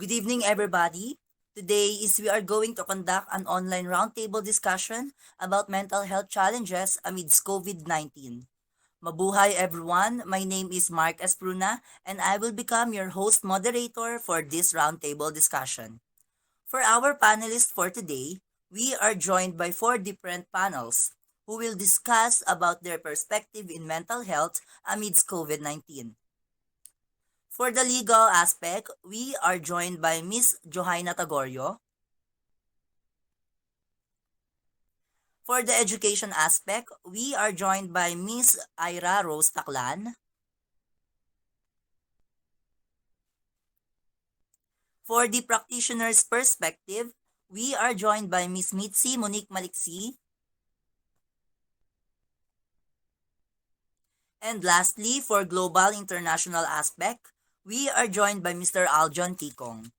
Good evening, everybody. Today is we are going to conduct an online roundtable discussion about mental health challenges amidst COVID-19. Mabuhay everyone. My name is Mark S. Pruna and I will become your host moderator for this roundtable discussion. For our panelists for today, we are joined by four different panels who will discuss about their perspective in mental health amidst COVID-19. For the legal aspect, we are joined by Ms. Juhaina Tagorio. For the education aspect, we are joined by Ms. Aira Rose Taclan. For the practitioner's perspective, we are joined by Ms. Mitzi Monique Malixi. And lastly, for global international aspect, we are joined by Mr. Aljon Ticong.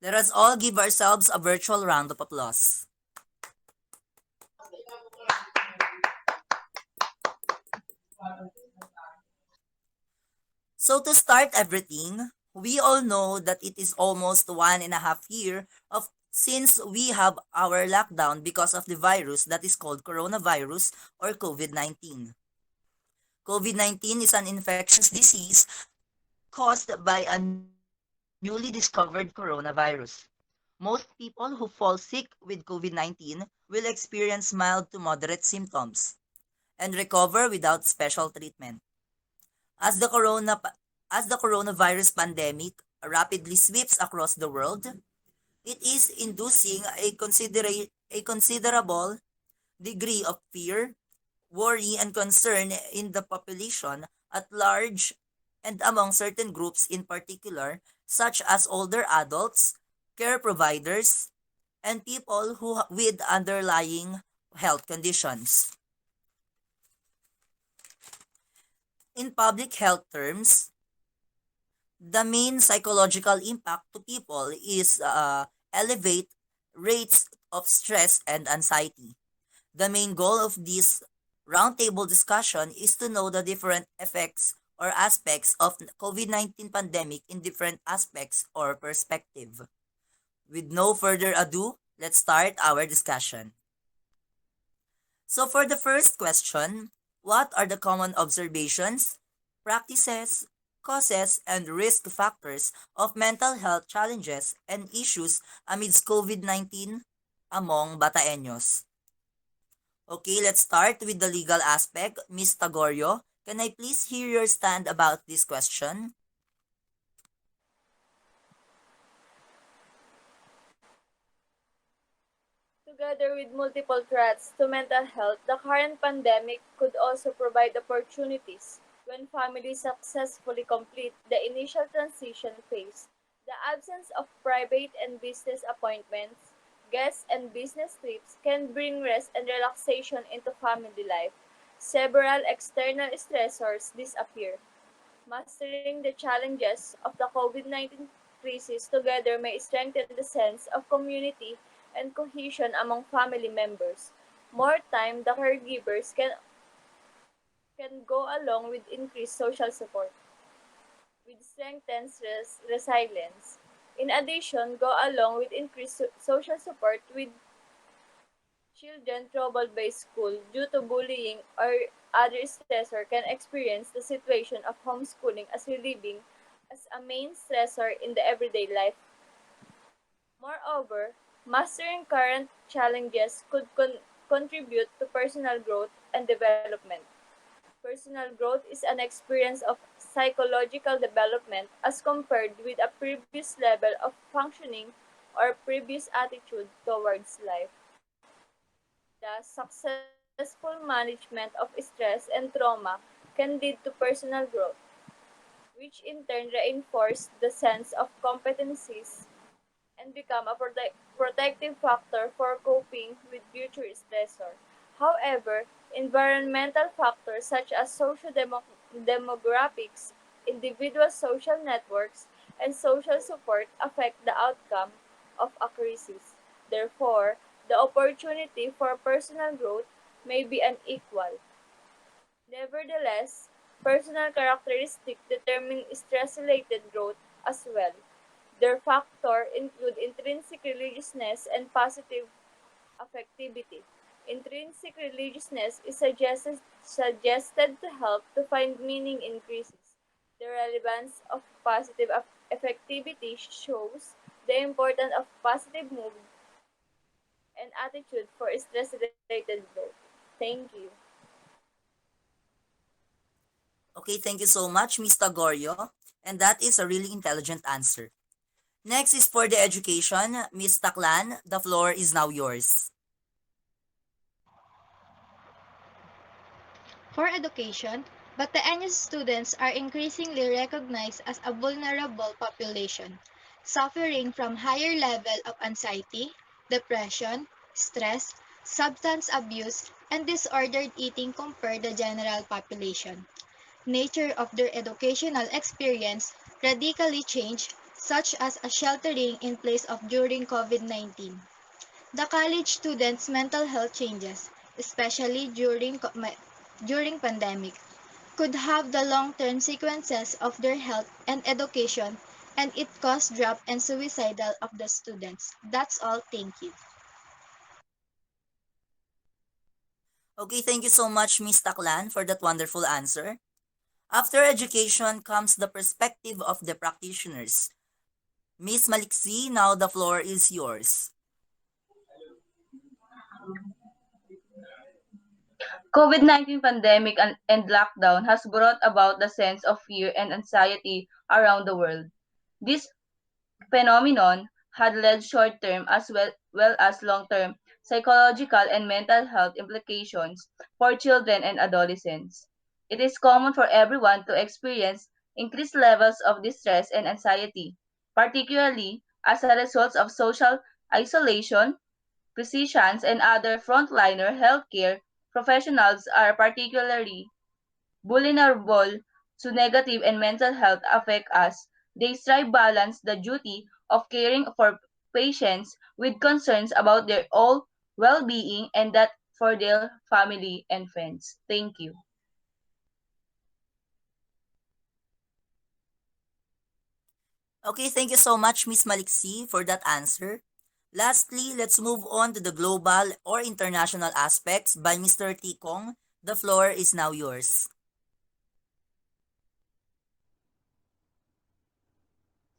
Let us all give ourselves a virtual round of applause. So to start everything, we all know that it is almost 1.5 years of since we have our lockdown because of the virus that is called coronavirus or COVID-19. COVID-19 is an infectious disease caused by a newly discovered coronavirus. Most people who fall sick with COVID-19 will experience mild to moderate symptoms and recover without special treatment. As the coronavirus pandemic rapidly sweeps across the world, it is inducing a considerable degree of fear, worry, and concern in the population at large and among certain groups in particular, such as older adults, care providers, and people with underlying health conditions. In public health terms, the main psychological impact to people is elevate rates of stress and anxiety. The main goal of this roundtable discussion is to know the different effects or aspects of COVID-19 pandemic in different aspects or perspective. With no further ado, let's start our discussion. So for the first question, what are the common observations, practices, causes, and risk factors of mental health challenges and issues amidst COVID-19 among Bataeños? Okay, let's start with the legal aspect. Ms. Tagorio, can I please hear your stand about this question? Together with multiple threats to mental health, the current pandemic could also provide opportunities when families successfully complete the initial transition phase. The absence of private and business appointments, guests, and business trips can bring rest and relaxation into family life. Several external stressors disappear. Mastering the challenges of the COVID-19 crisis together may strengthen the sense of community and cohesion among family members. More time, the caregivers can go along with increased social support, with strengthened resilience. In addition, go along with increased social support with children troubled by school due to bullying or other stressor can experience the situation of homeschooling as relieving as a main stressor in the everyday life. Moreover, mastering current challenges could contribute to personal growth and development. Personal growth is an experience of psychological development as compared with a previous level of functioning or previous attitude towards life. The successful management of stress and trauma can lead to personal growth, which in turn reinforce the sense of competencies and become a protective factor for coping with future stressor. However, environmental factors such as demographics, individual social networks, and social support affect the outcome of a crisis. Therefore, the opportunity for personal growth may be unequal. Nevertheless, Personal characteristics determine stress-related growth as well. Their factors include intrinsic religiousness and positive affectivity. Intrinsic religiousness is suggested to help to find meaning increases. The relevance of positive affectivity shows the importance of positive mood and attitude for stress-related growth. Thank you. Okay, thank you so much, Miss Tagorio. And that is a really intelligent answer. Next is for the education. Miss Taclan, the floor is now yours. For education, Bataan's students are increasingly recognized as a vulnerable population, suffering from higher level of anxiety, depression, stress, substance abuse, and disordered eating compared to the general population. Nature of their educational experience radically changed, such as a sheltering in place of during COVID-19. The college students' mental health changes, especially during pandemic, could have the long-term consequences of their health and education, and it caused drop and suicidal of the students. That's all. Thank you. Okay, thank you so much, Miss Taclan, for that wonderful answer. After education comes the perspective of the practitioners. Miss Malixi, now the floor is yours. COVID-19 pandemic and lockdown has brought about the sense of fear and anxiety around the world. This phenomenon had led short-term as well as long-term psychological and mental health implications for children and adolescents. It is common for everyone to experience increased levels of distress and anxiety, particularly as a result of social isolation. Physicians and other frontliner healthcare professionals are particularly vulnerable to negative and mental health effects as they strive balance the duty of caring for patients with concerns about their own well-being and that for their family and friends. Thank you. Okay, thank you so much, Miss Malixi, for that answer. Lastly, let's move on to the global or international aspects by Mr. Ticong. The floor is now yours.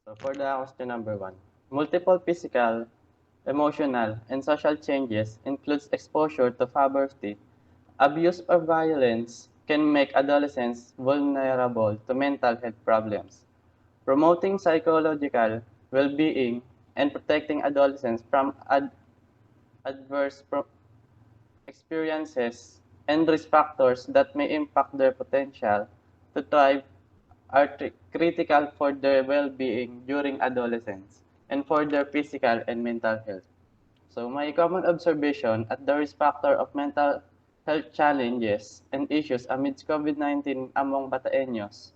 So for the question number one, multiple physical, emotional, and social changes includes exposure to poverty, abuse or violence can make adolescents vulnerable to mental health problems. Promoting psychological well-being and protecting adolescents from adverse experiences and risk factors that may impact their potential to thrive are critical for their well-being during adolescence and for their physical and mental health. So my common observation at the risk factor of mental health challenges and issues amidst COVID-19 among Bataeños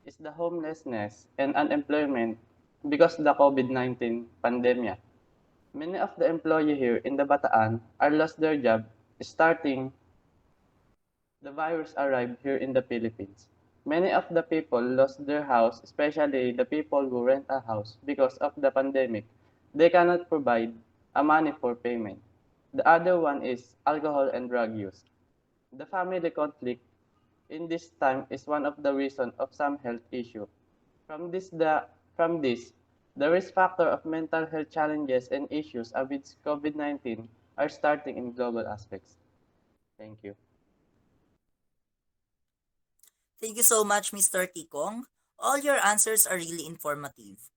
is the homelessness and unemployment because of the COVID-19 pandemic. Many of the employees here in the Bataan are lost their job starting the virus arrived here in the Philippines. Many of the people lost their house, especially the people who rent a house because of the pandemic. They cannot provide a money for payment. The other one is alcohol and drug use. The family conflict in this time is one of the reasons of some health issue. From this, the risk factor of mental health challenges and issues amidst COVID-19 are starting in global aspects. Thank you. Thank you so much, Mr. Ticong. All your answers are really informative.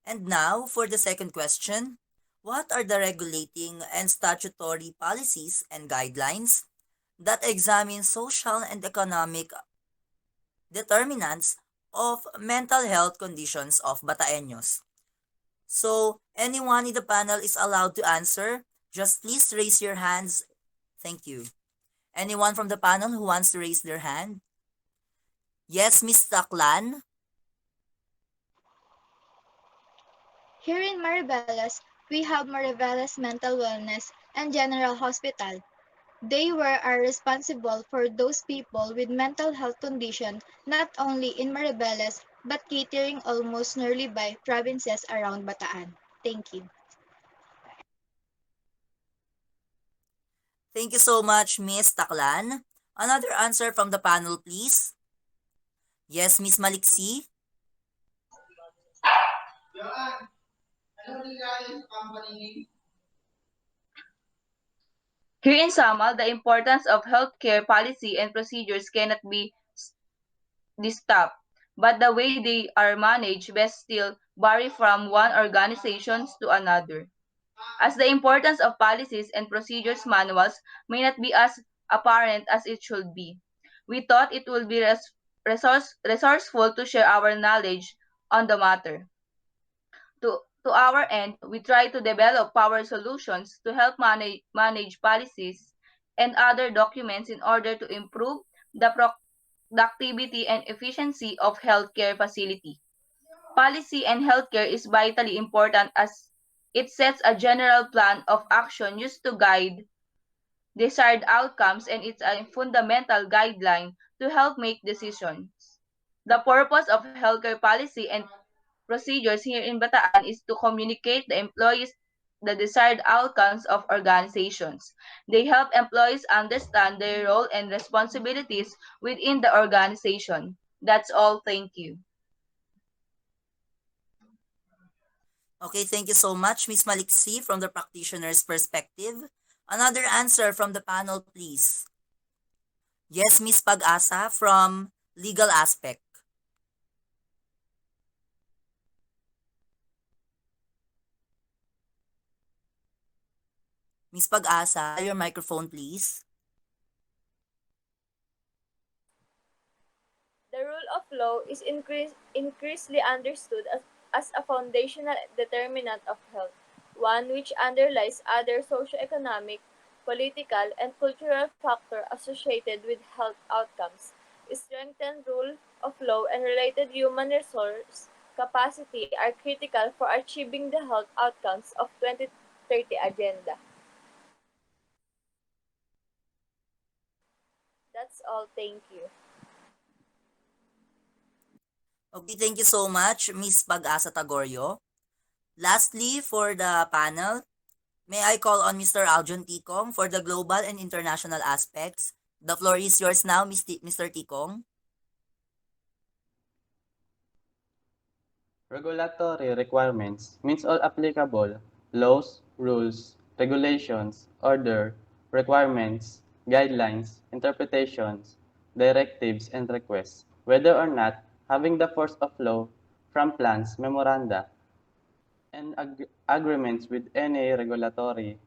And now, for the second question, what are the regulating and statutory policies and guidelines that examine social and economic determinants of mental health conditions of Bataeños? So, anyone in the panel is allowed to answer. Just please raise your hands. Thank you. Anyone from the panel who wants to raise their hand? Yes, Miss Taclan. Here in Mariveles, we have Mariveles Mental Wellness and General Hospital. They are responsible for those people with mental health condition not only in Maribeles but catering almost nearly by provinces around Bataan. Thank you. Thank you so much, Miss Taclan. Another answer from the panel, please. Yes, Miss Malixi. Here in Samal, the importance of healthcare policy and procedures cannot be stopped, but the way they are managed best still vary from one organization to another. As the importance of policies and procedures manuals may not be as apparent as it should be, we thought it would be resourceful to share our knowledge on the matter. To our end, we try to develop power solutions to help manage policies and other documents in order to improve the productivity and efficiency of healthcare facility. Policy and healthcare is vitally important as it sets a general plan of action used to guide desired outcomes and it's a fundamental guideline to help make decisions. The purpose of healthcare policy and procedures here in Bataan is to communicate the employees the desired outcomes of organizations. They help employees understand their role and responsibilities within the organization. That's all. Thank you. Okay, thank you so much, Miss Malixi, from the practitioner's perspective. Another answer from the panel, please. Yes, Miss Pagasa, from legal aspect. Miss Pag-asa, your microphone, please. The rule of law is increasingly understood as a foundational determinant of health, one which underlies other socio-economic, political, and cultural factors associated with health outcomes. Strengthened rule of law and related human resource capacity are critical for achieving the health outcomes of 2030 agenda. That's all. Thank you. Okay, thank you so much, Miss Pag-asa Tagorio. Lastly, for the panel, may I call on Mr. Aljon Ticong for the global and international aspects. The floor is yours now, Mr. Ticong. Regulatory requirements means all applicable laws, rules, regulations, order, requirements, guidelines, interpretations, directives, and requests, whether or not having the force of law from plans, memoranda, and agreements with any regulatory.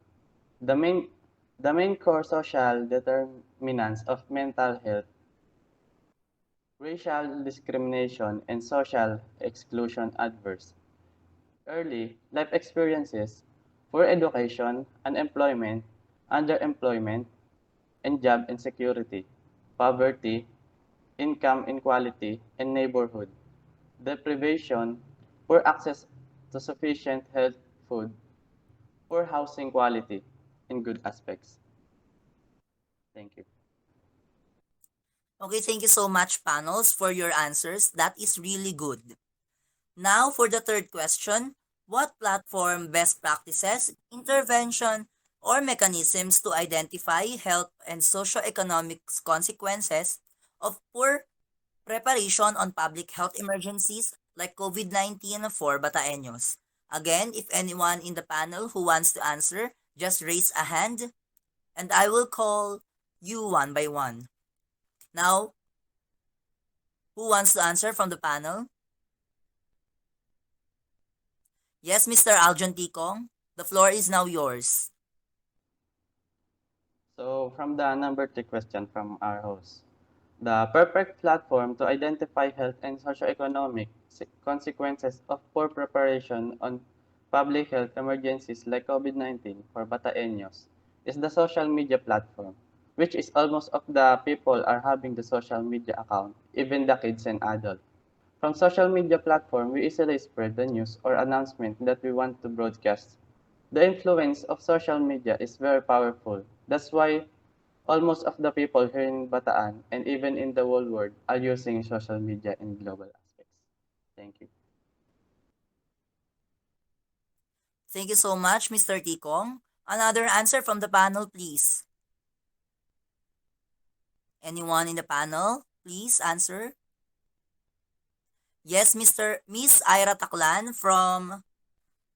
The main, the main core social determinants of mental health, racial discrimination, and social exclusion adverse. Early life experiences, poor education, unemployment, underemployment, and job insecurity, poverty, income inequality, and neighborhood deprivation, poor access to sufficient health food, poor housing quality, in good aspects. Thank you. Okay, thank you so much, panels, for your answers. That is really good. Now, for the third question, what platform best practices, intervention, or mechanisms to identify health and socioeconomic consequences of poor preparation on public health emergencies like COVID-19 for Bataeños? Again, if anyone in the panel who wants to answer, just raise a hand and I will call you one by one. Now, who wants to answer from the panel? Yes, Mr. Aljon Ticong, the floor is now yours. So from the number 3 question from our host, the perfect platform to identify health and socioeconomic consequences of poor preparation on public health emergencies like COVID-19 for Bataeños is the social media platform, which is almost of the people are having the social media account, even the kids and adults. From social media platform, we easily spread the news or announcement that we want to broadcast. The influence of social media is very powerful. That's why Almost of the people here in Bataan and even in the whole world are using social media in global aspects. Thank you. Thank you so much, Mr. Ticong. Another answer from the panel, please. Anyone in the panel, please answer. Yes, Miss Aira Taclan from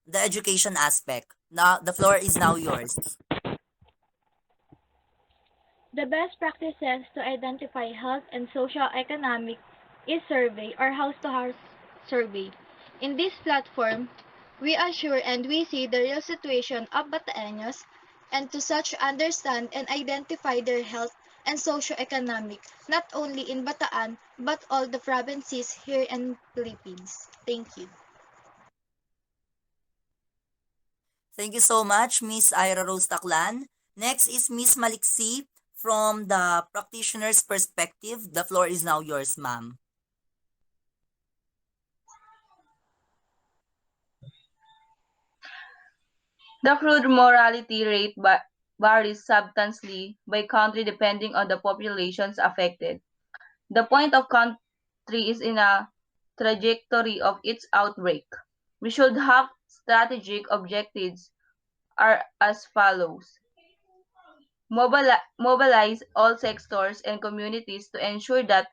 the education aspect. Now the floor is now yours. The best practices to identify health and social economic is survey or house-to-house survey. In this platform, we assure and we see the real situation of Bataeños and to such understand and identify their health and socio-economic, not only in Bataan but all the provinces here in Philippines. Thank you. Thank you so much, Miss Ira Rose Taclan. Next is Miss Malixi from the practitioner's perspective. The floor is now yours, ma'am. The crude mortality rate varies substantially by country depending on the populations affected. The point of country is in a trajectory of its outbreak. We should have strategic objectives are as follows. Mobilize all sectors and communities to ensure that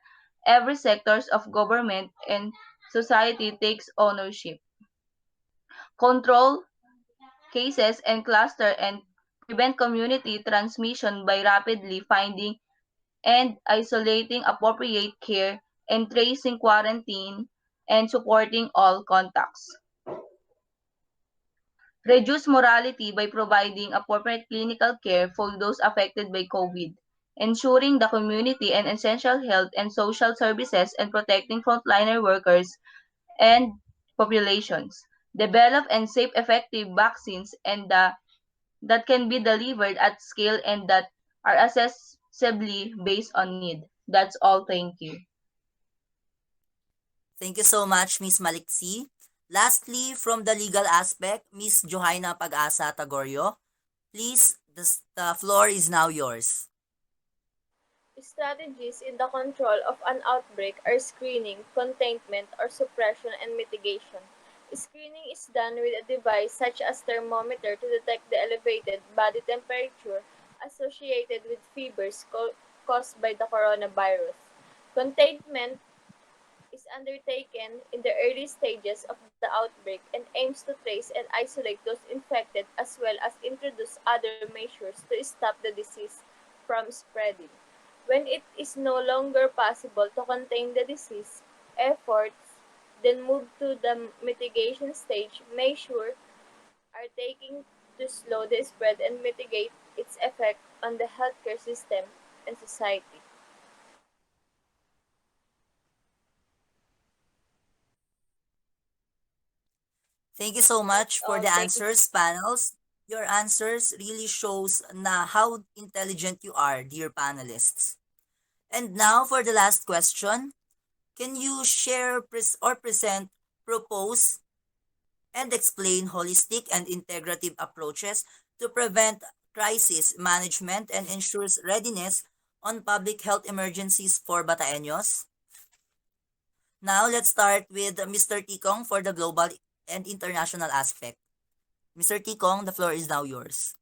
every sectors of government and society takes ownership. Control cases and cluster and prevent community transmission by rapidly finding and isolating appropriate care and tracing quarantine and supporting all contacts. Reduce mortality by providing appropriate clinical care for those affected by COVID, ensuring the community and essential health and social services and protecting frontliner workers and populations. Develop and safe effective vaccines and that can be delivered at scale and that are accessibly based on need. That's all. Thank you. Thank you so much, Miss Malixi. Lastly, from the legal aspect, Miss Juhaina Pagasa Tagorio. Please, the floor is now yours. Strategies in the control of an outbreak are screening, containment, or suppression and mitigation. Screening is done with a device such as thermometer to detect the elevated body temperature associated with fevers caused by the coronavirus. Containment is undertaken in the early stages of the outbreak and aims to trace and isolate those infected as well as introduce other measures to stop the disease from spreading. When it is no longer possible to contain the disease, efforts then move to the mitigation stage. Measures are taken to slow the spread and mitigate its effect on the healthcare system and society. Thank you so That's much for all. the Thank you. answers, panels. Your answers really shows na how intelligent you are, dear panelists. And now for the last question. Can you share or present, propose, and explain holistic and integrative approaches to prevent crisis management and ensures readiness on public health emergencies for Bataeños? Now, let's start with Mr. Ticong for the global and international aspect. Mr. Ticong, the floor is now yours.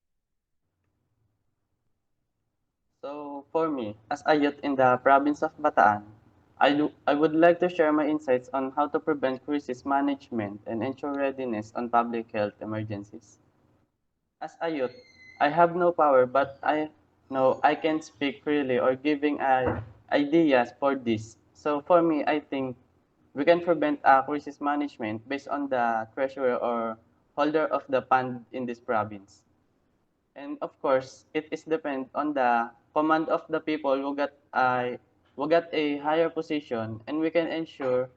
So for me, as a youth in the province of Bataan, I would like to share my insights on how to prevent crisis management and ensure readiness on public health emergencies. As a youth, I have no power, but I know I can speak freely or giving ideas for this. So for me, I think we can prevent crisis management based on the treasurer or holder of the fund in this province. And of course, it is depend on the command of the people who got a higher position, and we can ensure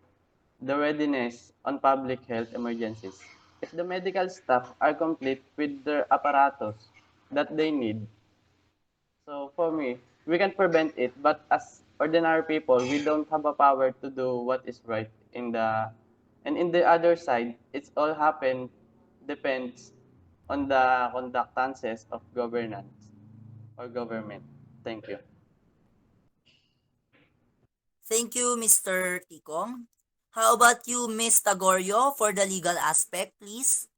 the readiness on public health emergencies. If the medical staff are complete with their apparatus that they need, so for me, we can prevent it, but as ordinary people, we don't have a power to do what is right and in the other side, it's all happen depends on the conductances of governance or government. Thank you. Thank you, Mr. Ticong. How about you, Ms. Tagorio, for the legal aspect, please?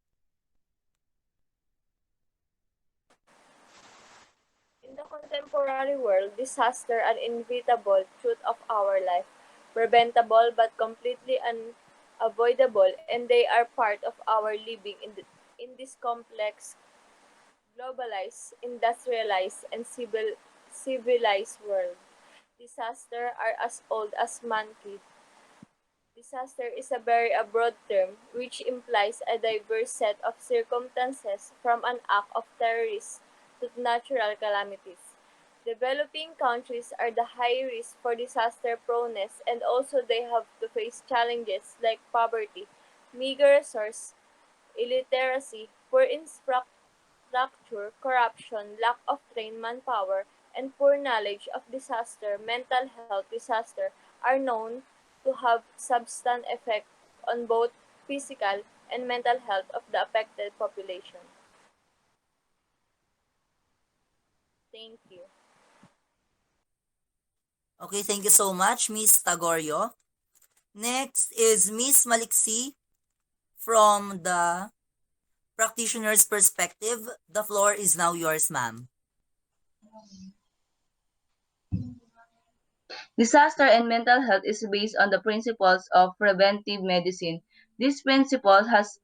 In the contemporary world, disaster are an inevitable truth of our life, preventable but completely unavoidable, and they are part of our living in this complex, globalized, industrialized, and civilized world. Disasters are as old as mankind. Disaster is a very broad term which implies a diverse set of circumstances from an act of terrorism to natural calamities. Developing countries are the high risk for disaster proneness and also they have to face challenges like poverty, meager resource, illiteracy, poor infrastructure, corruption, lack of trained manpower, and poor knowledge of disaster, mental health disaster are known to have substantial effect on both physical and mental health of the affected population. Thank you. Okay, thank you so much, Ms. Tagorio. Next is Ms. Malixi from the practitioner's perspective. The floor is now yours, ma'am. Disaster and mental health is based on the principles of preventive medicine. This principle has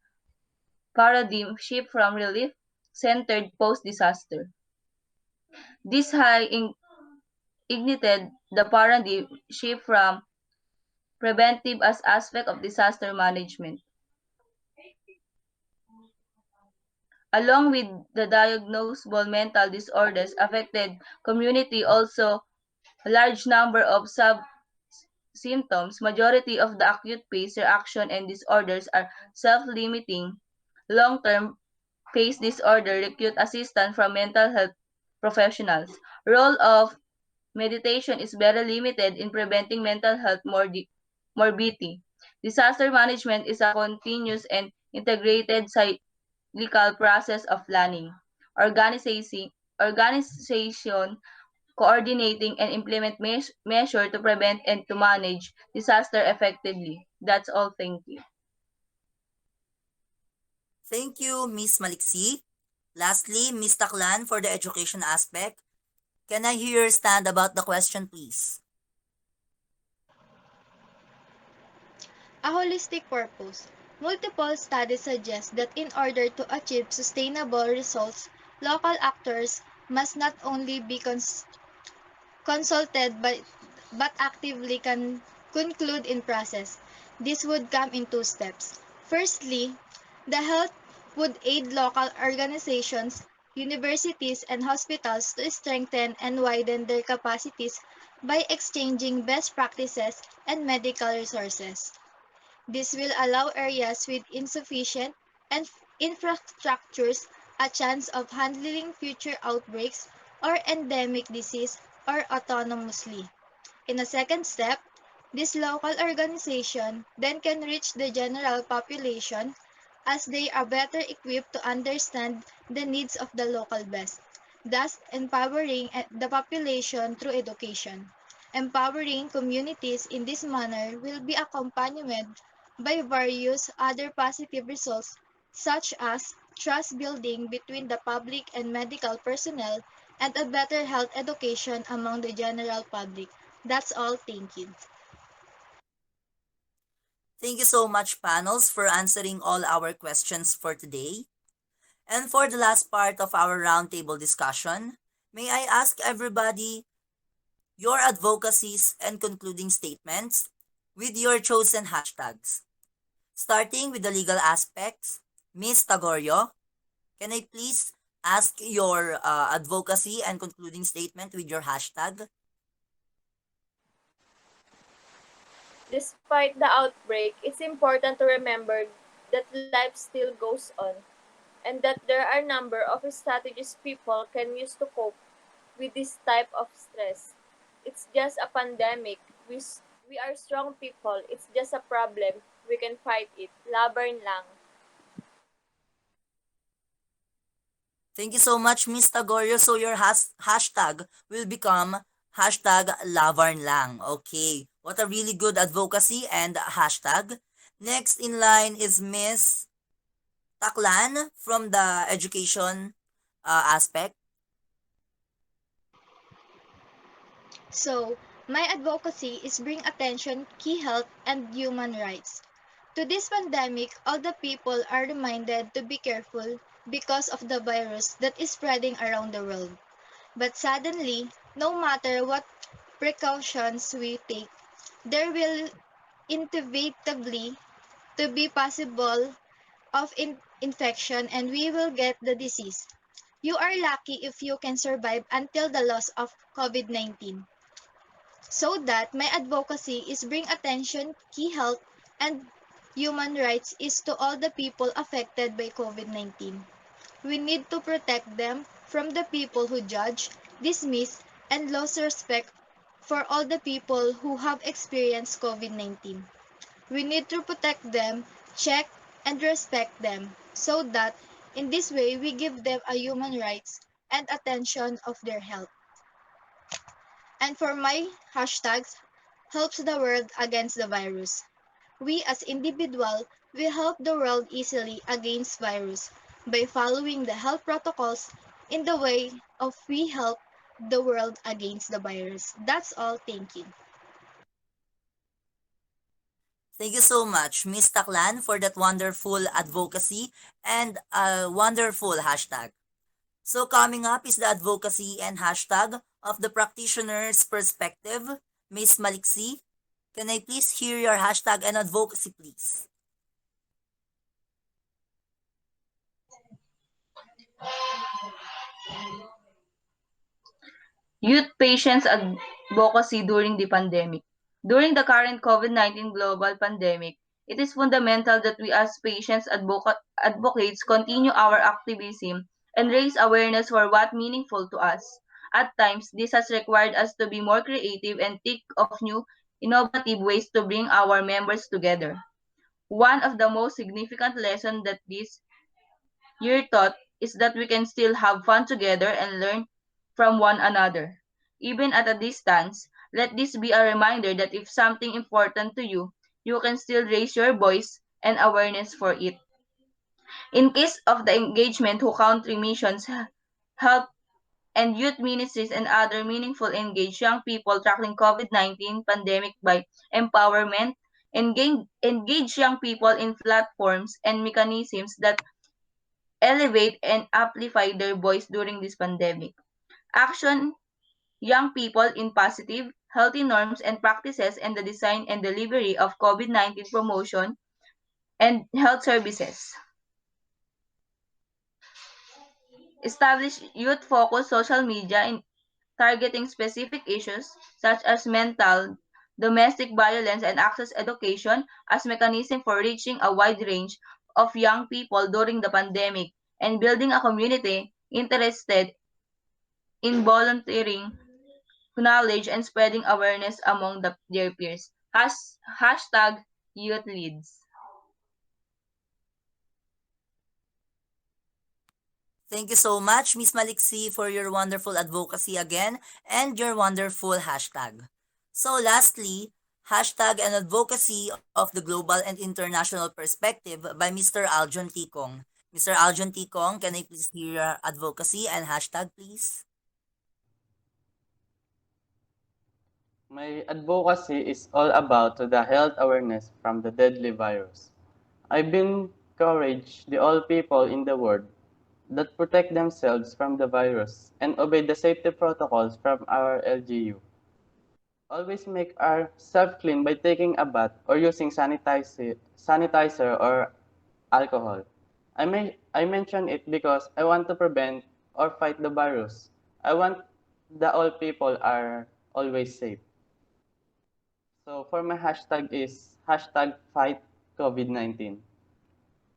paradigm shift from relief-centered post-disaster. This ignited the paradigm shift from preventive as aspect of disaster management. Along with the diagnosable mental disorders affected community also a large number of sub-symptoms. Majority of the acute phase reaction and disorders are self-limiting. Long-term phase disorder require assistance from mental health professionals. Role of meditation is very limited in preventing mental health morbidity. Disaster management is a continuous and integrated cyclical process of planning, organization coordinating and implement measures to prevent and to manage disaster effectively. That's all. Thank you. Thank you, Ms. Malixi. Lastly, Ms. Taclan for the education aspect. Can I hear stand about the question, please? A holistic purpose. Multiple studies suggest that in order to achieve sustainable results, local actors must not only be consulted but actively can conclude in process. This would come in two steps. Firstly, the health would aid local organizations, universities, and hospitals to strengthen and widen their capacities by exchanging best practices and medical resources. This will allow areas with insufficient and infrastructures a chance of handling future outbreaks or endemic disease or autonomously. In a second step, this local organization then can reach the general population as they are better equipped to understand the needs of the local best, thus empowering the population through education. Empowering communities in this manner will be accompanied by various other positive results such as trust building between the public and medical personnel and a better health education among the general public. That's all. Thank you. Thank you so much, panels, for answering all our questions for today. And for the last part of our roundtable discussion, may I ask everybody your advocacies and concluding statements with your chosen hashtags. Starting with the legal aspects, Ms. Tagorio, can I please ask your advocacy and concluding statement with your hashtag? Despite the outbreak, it's important to remember that life still goes on and that there are a number of strategies people can use to cope with this type of stress. It's just a pandemic. We are strong people. It's just a problem. We can fight it. Laban lang. Thank you so much, Miss Tagorio. So your hashtag will become hashtag Lavarn lang. Okay. What a really good advocacy and hashtag. Next in line is Miss Taclan from the education aspect. So, my advocacy is bring attention key health and human rights. To this pandemic, all the people are reminded to be careful because of the virus that is spreading around the world. But suddenly, no matter what precautions we take, there will inevitably to be possible of infection and we will get the disease. You are lucky if you can survive until the loss of COVID-19. So that my advocacy is bring attention key health and human rights is to all the people affected by COVID-19. We need to protect them from the people who judge, dismiss, and lose respect for all the people who have experienced COVID-19. We need to protect them, check, and respect them so that in this way we give them a human rights and attention of their health. And for my hashtags, helps the world against the virus. We as individual will help the world easily against virus by following the health protocols in the way of we help the world against the virus. That's all. Thank you. Thank you so much, Miss Taclan, for that wonderful advocacy and a wonderful hashtag. So coming up is the advocacy and hashtag of the practitioner's perspective. Miss Malixi, can I please hear your hashtag and advocacy, please? Youth patients advocacy during the pandemic. During the current COVID-19 global pandemic, it is fundamental that we as patients advocates continue our activism and raise awareness for what meaningful to us. At times, this has required us to be more creative and think of new, innovative ways to bring our members together. One of the most significant lessons that this your thought is that we can still have fun together and learn from one another. Even at a distance, let this be a reminder that if something important to you, you can still raise your voice and awareness for it. In case of the engagement who country missions, help and youth ministries and other meaningful engage young people tackling COVID-19 pandemic by empowerment, engage young people in platforms and mechanisms that elevate and amplify their voice during this pandemic. Action young people in positive, healthy norms and practices and the design and delivery of COVID-19 promotion and health services. Establish youth-focused social media in targeting specific issues such as mental, domestic violence, and access education as mechanism for reaching a wide range of young people during the pandemic and building a community interested in volunteering knowledge and spreading awareness among their peers. Hashtag youth leads. Thank you so much, Miss Malixi, for your wonderful advocacy again and your wonderful hashtag. So lastly, hashtag and advocacy of the global and international perspective by Mr. Aljon Ticong. Mr. Aljon Ticong, can I please hear your advocacy and hashtag, please? My advocacy is all about the health awareness from the deadly virus. I've been encouraged the all people in the world that protect themselves from the virus and obey the safety protocols from our LGU. Always make ourselves clean by taking a bath or using sanitizer or alcohol. I mention it because I want to prevent or fight the virus. I want the all people are always safe. So for my hashtag is hashtag fight COVID-19.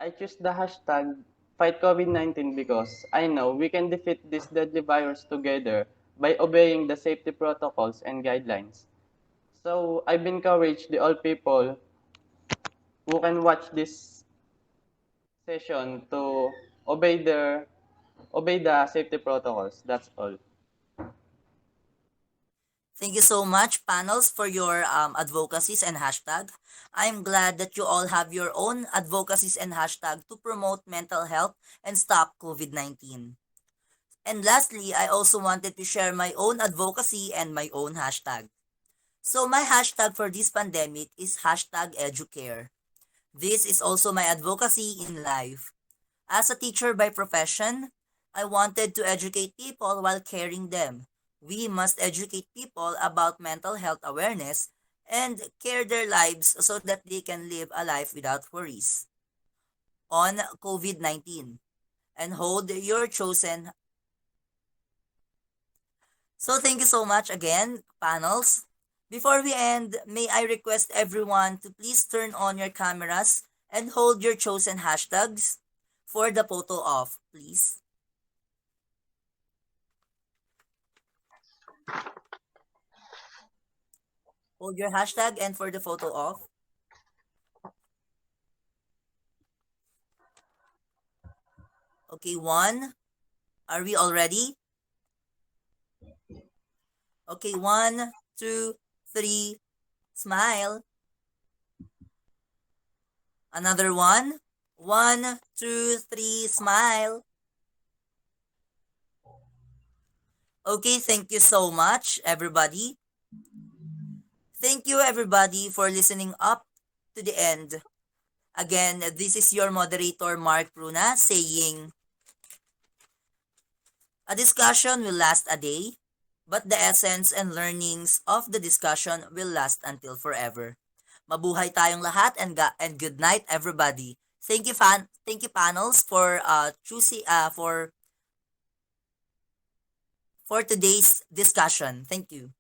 I choose the hashtag fight COVID-19 because I know we can defeat this deadly virus together by obeying the safety protocols and guidelines. So I've encouraged the all people who can watch this session to obey their Obey the safety protocols. That's all. Thank you so much, panels, for your advocacies and hashtag. I'm glad that you all have your own advocacies and hashtag to promote mental health and stop COVID-19. And lastly, I also wanted to share my own advocacy and my own hashtag. So my hashtag for this pandemic is hashtag educare. This is also my advocacy in life. As a teacher by profession, I wanted to educate people while caring them. We must educate people about mental health awareness and care their lives so that they can live a life without worries on COVID-19 and hold your chosen. So thank you so much again, panels. Before we end, may I request everyone to please turn on your cameras and hold your chosen hashtags for the photo off, please. Hold your hashtag and for the photo off. Okay, one. Are we all ready? Okay, one, two, three. Smile. Another one. One, two, three. Smile. Okay, thank you so much, everybody. Thank you, everybody, for listening up to the end. Again, this is your moderator, Mark Pruna, saying, a discussion will last a day, but the essence and learnings of the discussion will last until forever. Mabuhay tayong lahat and good night, everybody. Thank you panels for choosing for today's discussion. Thank you.